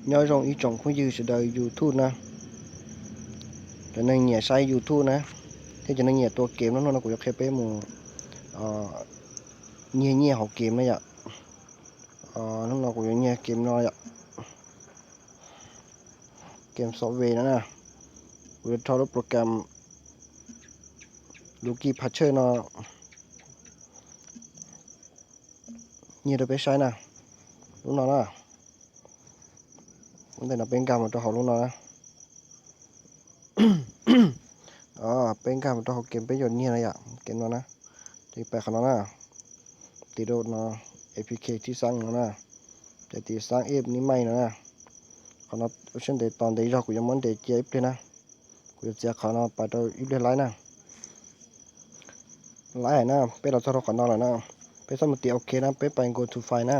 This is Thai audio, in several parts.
nhớ rong ý trọng cũng như sẽ đời YouTube nè cho nên nhẹ sai YouTube nè thế cho nên nhẹตัวเกมnó cũng sẽ bé mù nhẹ họcเกมđấy ạ nó cũng nhẹเกมnó ạเกมซอฟต์แวร์นะกูจะทอดโปรแกรมลูกี้พัชเชอร์นะนี่เราไปใช้นะลูกน้องนะมันแต่เราเป็นการมันตัวเขาลูกน้องนะเป็นการมันตัวเขาเกมไปยนนี่อะไรอ่ะเกมนั้นนะที่ไปขนาดนั้นตีโดนนะ APK ที่สร้างนะแต่ที่สร้างเอฟนี่ไม่นะขนาดเช่นเดียวตอนเดียวกูยังมันเดียวเจ็บเลยนะกูจะขนาดไปตัวอีกเรื่องไรนะไรนะไปเราจะรอขนาดแล้วนะไปสมุดเตียวโอเคนะไป go to file นะ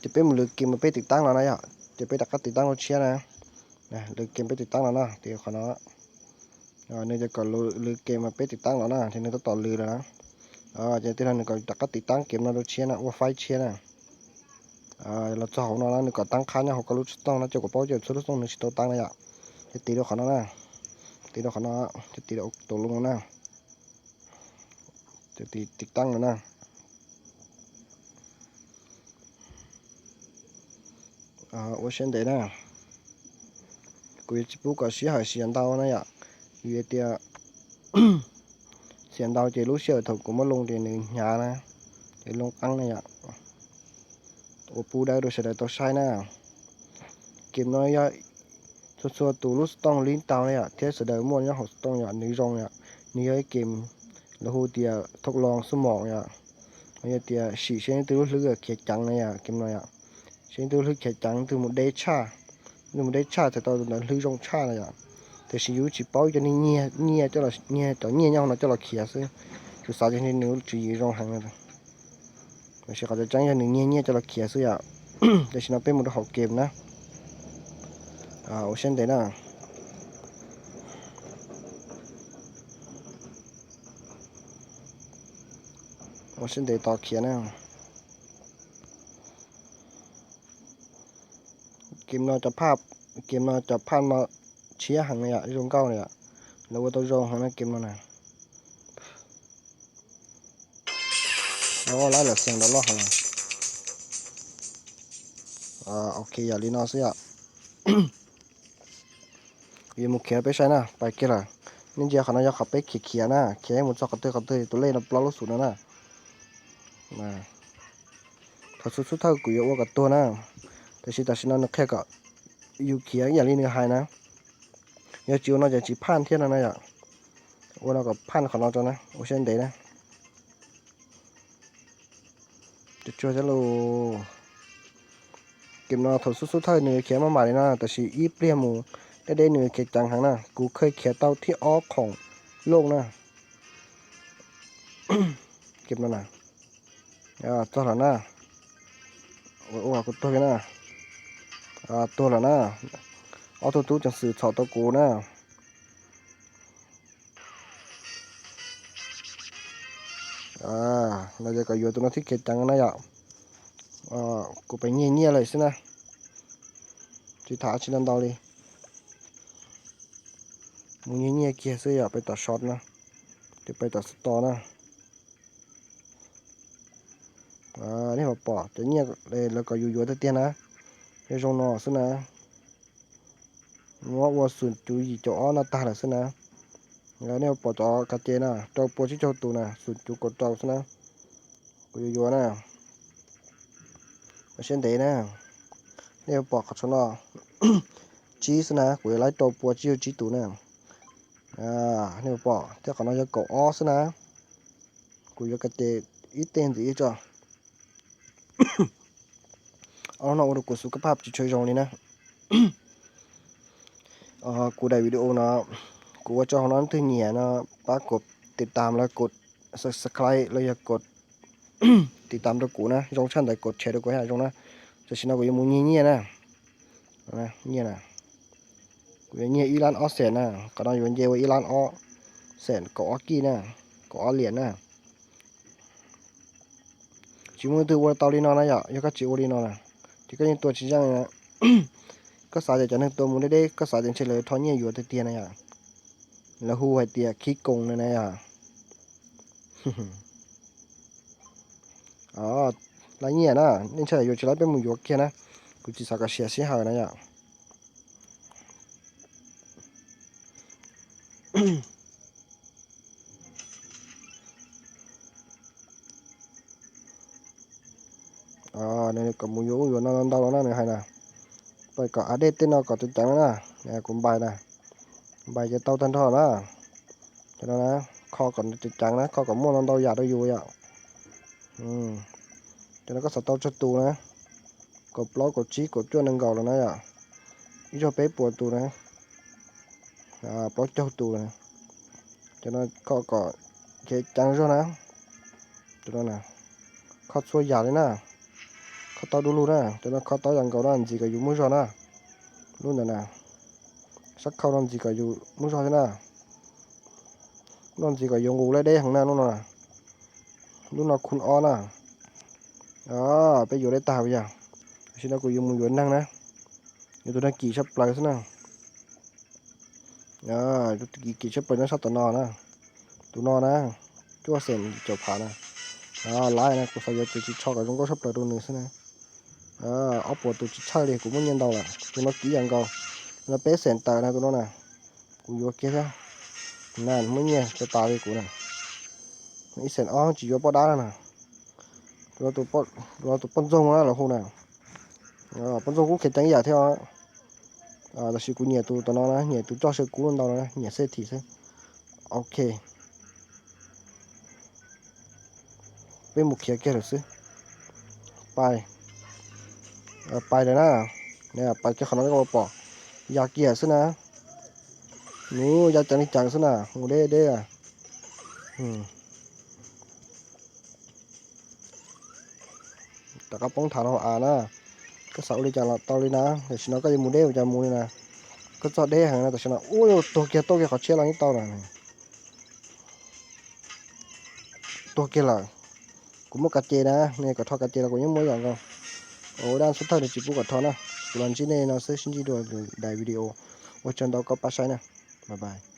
จะไปมือเกมมาไปติดตั้งแล้วนะอ่ะจะไปดักติดตั้งรถเชียนะเลยเกมไปติดตั้งแล้วนะเดี๋ยวขนาดเนี่ยจะก่อนลือเกมมาไปติดตั้งแล้วนะทีนี้ต้องต่อลือแล้วนะจะที่นั่นก็ดักติดตั้งเกมนะรถเชียนะว่าไฟเชียนะเราจะของเราเนี่ยก็ตั้งค่าเนี่ยเขาก็รู้ต้องนะเจ้าก็ป้อเจ้ารู้ต้องนึกตัวตั้งเลยอ่ะจะตีเราขนาดนะตีเราขนาดจะตีเราตกลงแล้วนะจะตีติดตั้งแล้วนะว่าเช่นเดียวนะกูจะพูดกับเสียหายเสียงดาวนะอ่ะอยู่เดียเสียงดาวจะรู้เชื่อถูกกูมาลงเดือนหนึ่งหยานะจะลงตั้งนะอ่ะตัวปูได้โดยเฉพาะตัวใช้นะเกมน้อยย่อยส่วนตัวรู้ต้องลิ้นเตาเนี่ยเทสเดอร์ม้วนย่อหดต้องอย่างนี้รองเนี่ยนี่ไอ้เกมแล้วหัวเดียทดลองสมองเนี่ยไอ้เดียสีเส้นตัวเลือกเขียจังเนี่ยเกมน้อยอ่ะเส้นตัวเลือกเขียจังตัวหมดได้ชาแต่ตอนนั้นเลือกรองชาเลยอ่ะแต่สิอยู่จีเป้าจะนี่เนี่ยจะเราเนี่ยต่อเนี่ยย่อเราจะเราเขียซึ่งจุดสาจะนี่นิ้วจีรองหางเลยไม่ใช่เขาจะจังอย่างหนึ่งเนี่ยจะเราเขียซึ่งอ่ะแต่ฉันเอาเป็นหมดหกเกมนะเช่นเดียวนะเช่นเดียวต่อเขียนนะเกมเราจะภาพมาเชียร์หังเนี่ยที่ตรงเก้าเนี่ยแล้วว่าตัวรองหังนะเกมเรานะแล้วก็ไล่เหลือเสียงดอลลาร์หังโอเคอย่าลีนอสิอ่ะยีมุกเขียนไปใช่นะไปเกี่ยละนี่เจ้าขนาดจะขับไปเขียนะเขียนหมดสักกระเตื้อตัวเล่นปลาลูกสุดนะถ้าสุดเท่ากูอยากว่ากับตัวนะแต่สินั่นแค่ก็อยู่เขียอย่างนี้เนื้อหายนะอย่าจิ๋วน่าจะจีพันเท่านั้นนะว่าเรากับพันของเราจ้ะนะโอเช่นเดย์นะจะช่วยจะรู้เก็บนอถอดสุดๆเท่าเนื้อเขียมาใหม่นะแต่สิอีเปรี้ยมูได้เนื้อเขียจังหังนะกูเคยเขียเต้าที่ออกของโลกนะเก็บนั่นนะตัวละนะโอ้กูตัวกันนะตัวละนะเอาตัวจังสื่อถอดตัวกูนะเราจะก็อยู่ตัวนั้นที่เขียจังนะอย่ากูไปเงี้ยเลยสินะที่ถาชินันดาวเลยมึงเงี้ยเกียร์เสียไปต่อช็อตนะจะไปต่อสตอนะนี่พอปอจะเงี้ยเลยแล้วก็อยู่ๆเตี้ยนะให้จงนอสินะว่าสุดจุยจะอ้อนาตาเลยสินะแล้วเนี่ยปอจอกระเจนะจอปอชิจอตูนะสุดจุกดจอสินะกูอยู่ๆนะเช่นเดียวนะเนี่ยปอขัดชนอจีสินะกูไล่จอปอจีตูนะนี่ปอเจ้าของเราจะเกาะอ้อสินะกูจะกระเจอีเต็นสิจ้ะเอาหน่อยกูสุขภาพจะช่วยจงนี่นะกูได้วิดีโอนะกูว่าเจ้าของนั้นถึงเหนียนะปากดติดตามแล้วกด subscribe แล้วอย่ากด ติดตามตัวกูนะจงชั้นได้กดแชร์ด้วยกูให้จงนะจะชินะกูยังมึงเงี้ยนะเงี้ยนะกูยังเงี้ยอีลานออสเซนนะก็ต้องอยู่เป็นเยว่าอีลานออเซนก็ออกี้นะก็ออเหรียญนะจิมือตัววัวตอลีนอนะอย่าก็จิวลีนอนะที่ก็ยังตัวชิ้นยังนะ có sao để cho nên tôi muốn đây có sao để chơi lời thoáng nhiều từ tiền này à là hu hay tiền khí cùng này này à là nhiều nè nên chơi nhiều chơi bên một kia nè cũng chỉ sao cái xe hở này à này có một yếu nó đâu nó này hay nè bài có AD tên nó có tên trắng nè nè cũng bài nè bài cho tao thân thọ đó cho nó nè kho còn tên trắng nè kho có mua nó đâu giả đâu vui ạ cho nó có sợi tao cho tù nè có blog có chí có chuyên năng gạo là nè ạ ý cho bé bùa tù nè blog cho tù nè cho nó có cái trắng cho nè cho nó nè kho xuôi giả đấy nè kho tao đu luôn nè cho nó kho tao rằng gạo đó gì cả dùng mũi giò nè luôn nè nè sắc khâu làm gì cả dùng mũi giò thế nè làm gì cả dùng ngủ lại đây hàng nào luôn nè luôn là khuôn on nè bây giờ đây tao bây giờ xin nó cũng dùng mũi năng nè giờ tôi đang kỳ sắp lại thế nào tôi kỳ sắp lại nó sắp tao nọ nè tụi nọ nè chúa xem chụp phá nè lái nè cũng phải giờ chỉ cho cái trong có sắp lại luôn nữa thế này ốc của tôi chỉ chơi thì cũng muốn nhân đâu là tụi nó kỹ ăn câu nó bé sền tờ nè tụi nó nè cũng vô kia ra nè mới nhẹ cho tao đi của nè mấy sền chỉ vô bao đá nè tụi con rồng đó là không nào con rồng cũng khiến tránh giả theo là sự cũng nhẹ tụi nó nè nhẹ tụi cho sự cũng đâu nè nhẹ xe thì xe ok với một kia kia được chứ bài bài đấy nè bài cho khả năng có bỏ giả kia chứ nè nú giả chẳng chẳng chứ nè ngủ đây à tất cả bóng thả nó nè cái sáu đi chẳng là tao đi nè để xin nó cái mù đây cho mù này nè cái cho đây hàng nè để xin nó ui tôi kia họ chia lại tao này tôi kia là cũng một cà chê nè này có thọ cà chê là cũng những mối dạng không đang xuất thân được chỉ phụ cả thọ nè lần chỉ này nó sẽ xin chỉ đuổi đại video ở trên đó có 3 sai nè bye bye